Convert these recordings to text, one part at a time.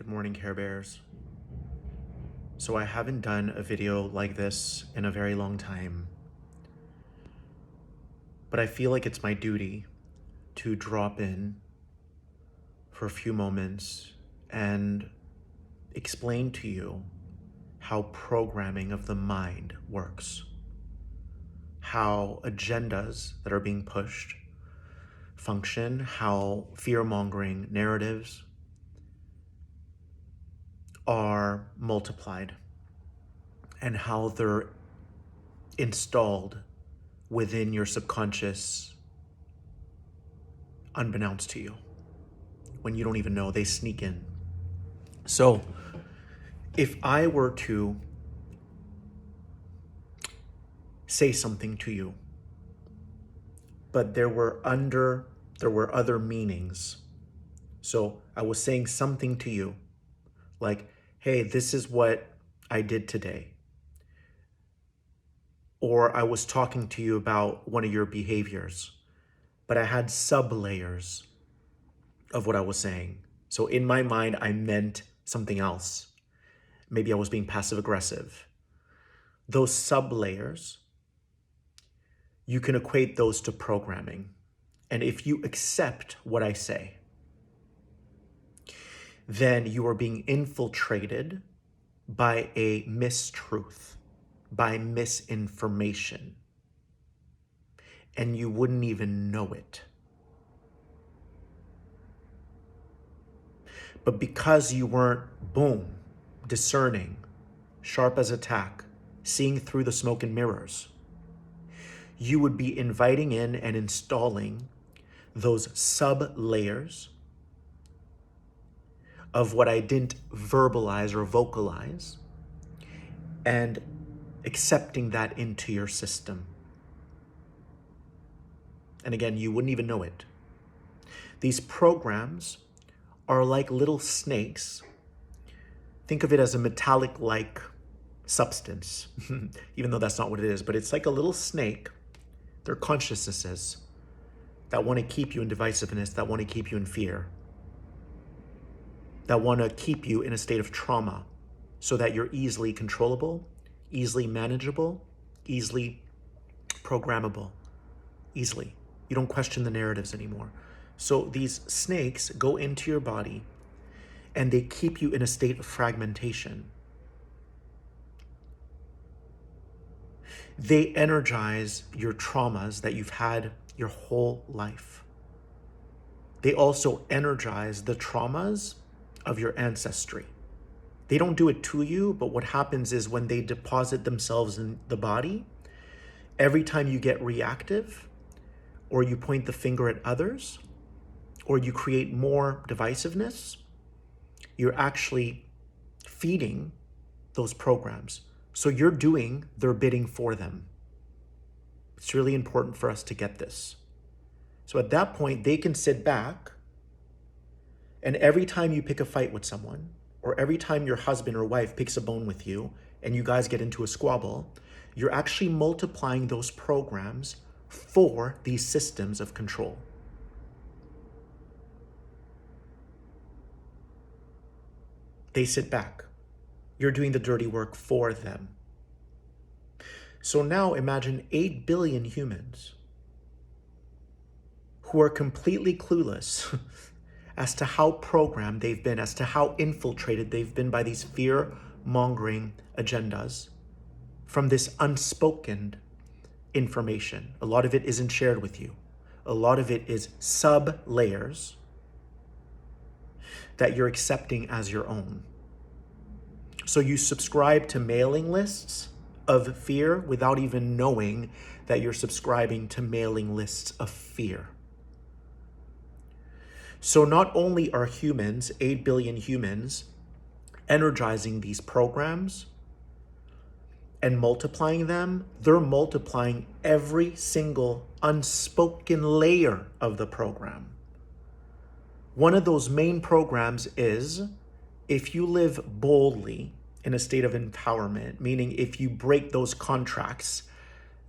Good morning, Care Bears. So I haven't done a video like this in a very long time, but I feel like it's my duty to drop in for a few moments and explain to you how programming of the mind works, how agendas that are being pushed function, how fear-mongering narratives are multiplied, and how they're installed within your subconscious unbeknownst to you. When you don't even know, they sneak in. So if I were to say something to you, but there were other meanings. So I was saying something to you like, hey, this is what I did today. Or I was talking to you about one of your behaviors, but I had sub-layers of what I was saying. So in my mind, I meant something else. Maybe I was being passive aggressive. Those sub-layers, you can equate those to programming. And if you accept what I say, then you are being infiltrated by a mistruth, by misinformation, and you wouldn't even know it. But because you weren't, boom, discerning, sharp as a tack, seeing through the smoke and mirrors, you would be inviting in and installing those sub-layers of what I didn't verbalize or vocalize and accepting that into your system. And again, you wouldn't even know it. These programs are like little snakes. Think of it as a metallic-like substance, even though that's not what it is, but it's like a little snake. They're consciousnesses that want to keep you in divisiveness, that want to keep you in fear, that want to keep you in a state of trauma so that you're easily controllable, easily manageable, easily programmable, easily. You don't question the narratives anymore. So these snakes go into your body and they keep you in a state of fragmentation. They energize your traumas that you've had your whole life. They also energize the traumas of your ancestry. They don't do it to you, but what happens is when they deposit themselves in the body, every time you get reactive, or you point the finger at others, or you create more divisiveness, you're actually feeding those programs. So you're doing their bidding for them. It's really important for us to get this. So at that point, they can sit back, and every time you pick a fight with someone, or every time your husband or wife picks a bone with you, and you guys get into a squabble, you're actually multiplying those programs for these systems of control. They sit back. You're doing the dirty work for them. So now imagine 8 billion humans who are completely clueless as to how programmed they've been, as to how infiltrated they've been by these fear-mongering agendas from this unspoken information. A lot of it isn't shared with you. A lot of it is sub-layers that you're accepting as your own. So you subscribe to mailing lists of fear without even knowing that you're subscribing to mailing lists of fear. So not only are humans, 8 billion humans, energizing these programs and multiplying them, they're multiplying every single unspoken layer of the program. One of those main programs is, if you live boldly in a state of empowerment, meaning if you break those contracts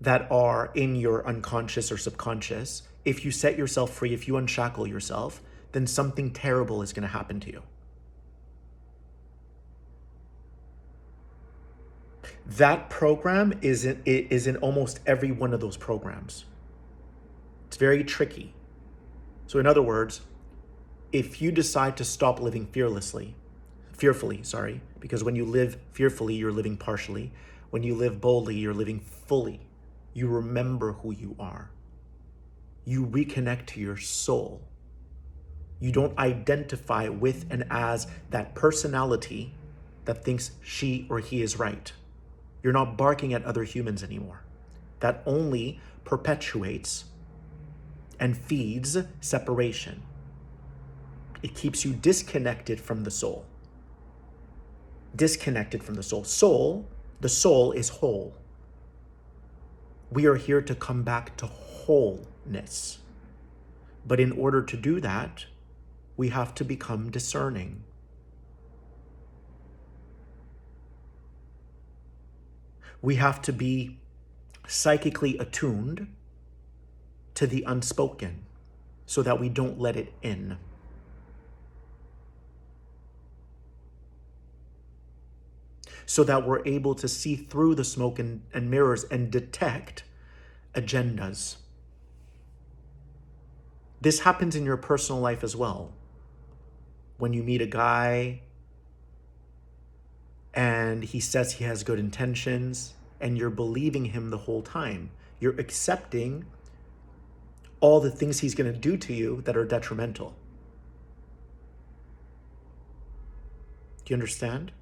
that are in your unconscious or subconscious, if you set yourself free, if you unshackle yourself, then something terrible is going to happen to you. That program is in almost every one of those programs. It's very tricky. So in other words, if you decide to stop living fearfully, sorry, because when you live fearfully, you're living partially. When you live boldly, you're living fully. You remember who you are. You reconnect to your soul. You don't identify with and as that personality that thinks she or he is right. You're not barking at other humans anymore. That only perpetuates and feeds separation. It keeps you disconnected from the soul. Disconnected from the soul. The soul is whole. We are here to come back to wholeness. But in order to do that, we have to become discerning. We have to be psychically attuned to the unspoken so that we don't let it in. So that we're able to see through the smoke and mirrors and detect agendas. This happens in your personal life as well. When you meet a guy and he says he has good intentions and you're believing him the whole time, you're accepting all the things he's going to do to you that are detrimental. Do you understand?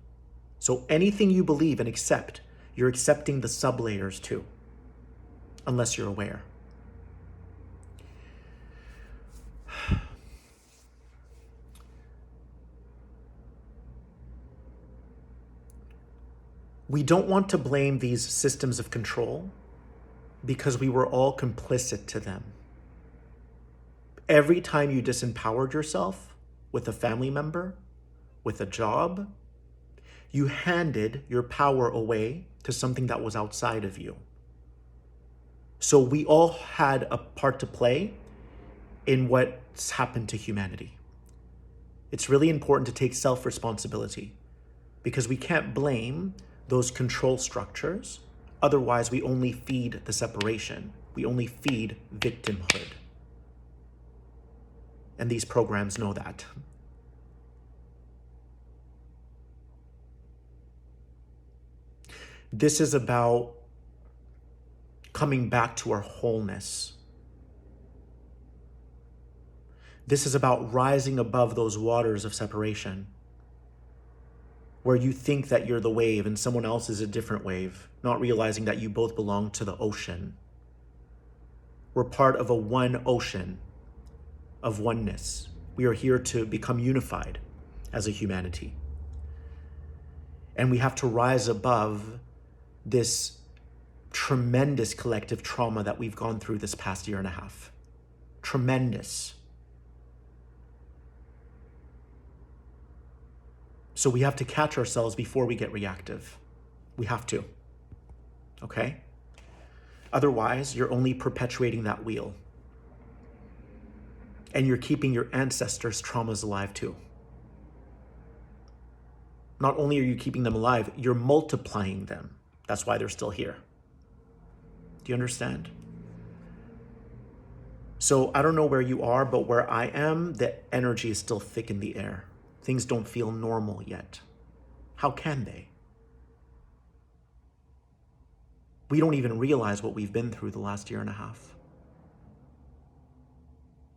So anything you believe and accept, you're accepting the sublayers too, unless you're aware. We don't want to blame these systems of control because we were all complicit to them. Every time you disempowered yourself with a family member, with a job, you handed your power away to something that was outside of you. So we all had a part to play in what's happened to humanity. It's really important to take self-responsibility because we can't blame those control structures. Otherwise, we only feed the separation. We only feed victimhood. And these programs know that. This is about coming back to our wholeness. This is about rising above those waters of separation, where you think that you're the wave and someone else is a different wave, not realizing that you both belong to the ocean. We're part of a one ocean of oneness. We are here to become unified as a humanity. And we have to rise above this tremendous collective trauma that we've gone through this past year and a half. Tremendous. So we have to catch ourselves before we get reactive. We have to. Okay? Otherwise, you're only perpetuating that wheel. And you're keeping your ancestors' traumas alive too. Not only are you keeping them alive, you're multiplying them. That's why they're still here. Do you understand? So I don't know where you are, but where I am, the energy is still thick in the air. Things don't feel normal yet. How can they? We don't even realize what we've been through the last year and a half.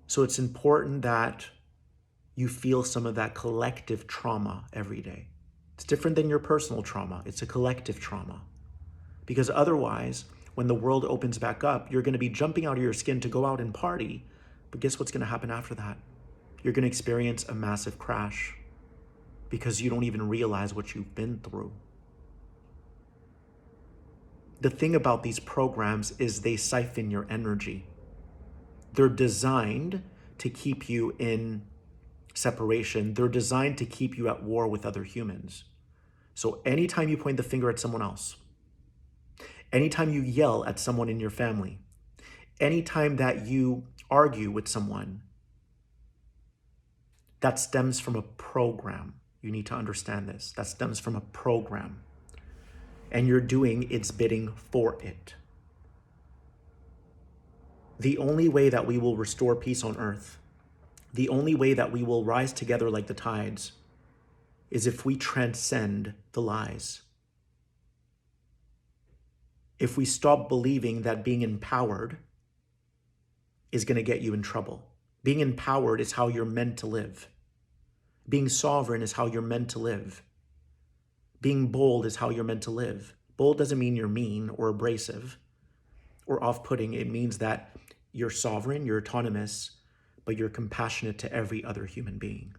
So it's important that you feel some of that collective trauma every day. It's different than your personal trauma. It's a collective trauma. Because otherwise, when the world opens back up, you're going to be jumping out of your skin to go out and party. But guess what's going to happen after that? You're going to experience a massive crash because you don't even realize what you've been through. The thing about these programs is they siphon your energy. They're designed to keep you in separation. They're designed to keep you at war with other humans. So anytime you point the finger at someone else, anytime you yell at someone in your family, anytime that you argue with someone, that stems from a program. You need to understand this. That stems from a program. and you're doing its bidding for it. The only way that we will restore peace on earth, the only way that we will rise together like the tides, is if we transcend the lies. If we stop believing that being empowered is going to get you in trouble. Being empowered is how you're meant to live. Being sovereign is how you're meant to live. Being bold is how you're meant to live. Bold doesn't mean you're mean or abrasive or off-putting. It means that you're sovereign, you're autonomous, but you're compassionate to every other human being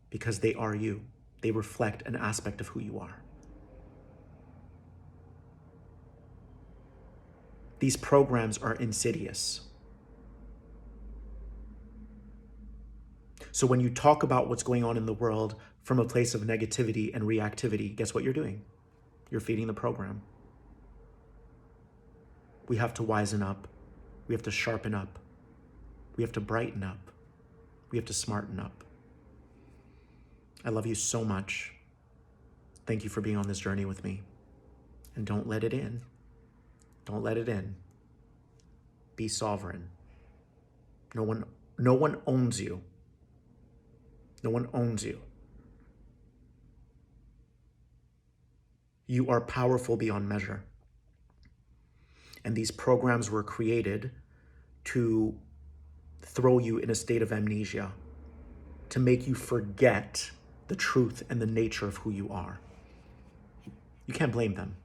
because they are you. They reflect an aspect of who you are. These programs are insidious. So when you talk about what's going on in the world from a place of negativity and reactivity, guess what you're doing? You're feeding the program. We have to wisen up. We have to sharpen up. We have to brighten up. We have to smarten up. I love you so much. Thank you for being on this journey with me. And don't let it in. Don't let it in. Be sovereign. No one owns you. No one owns you. You are powerful beyond measure. And these programs were created to throw you in a state of amnesia, to make you forget the truth and the nature of who you are. You can't blame them.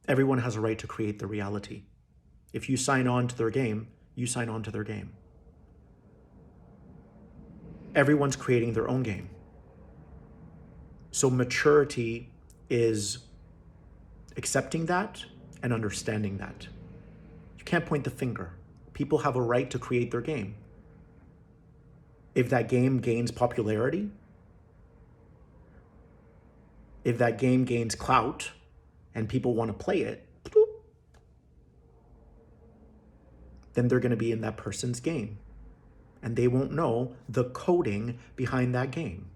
Everyone has a right to create their reality. If you sign on to their game, you sign on to their game. Everyone's creating their own game. So maturity is accepting that and understanding that. You can't point the finger. People have a right to create their game. If that game gains popularity, if that game gains clout and people want to play it, then they're going to be in that person's game. And they won't know the coding behind that game.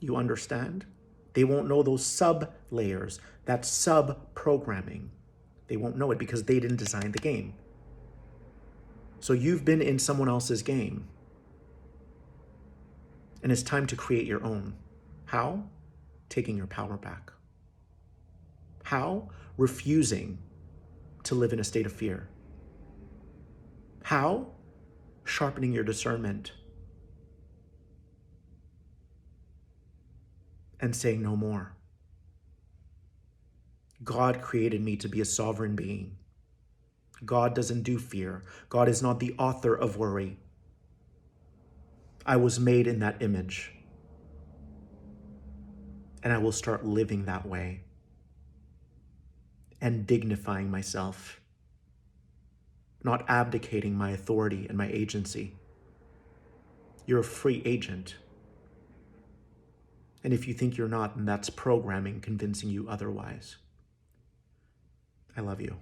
You understand? They won't know those sub layers, that sub programming. They won't know it because they didn't design the game. So you've been in someone else's game. And it's time to create your own. How? Taking your power back. How? Refusing to live in a state of fear. How? Sharpening your discernment and saying no more. God created me to be a sovereign being. God doesn't do fear. God is not the author of worry. I was made in that image. And I will start living that way and dignifying myself, not abdicating my authority and my agency. You're a free agent. And if you think you're not, then that's programming convincing you otherwise. I love you.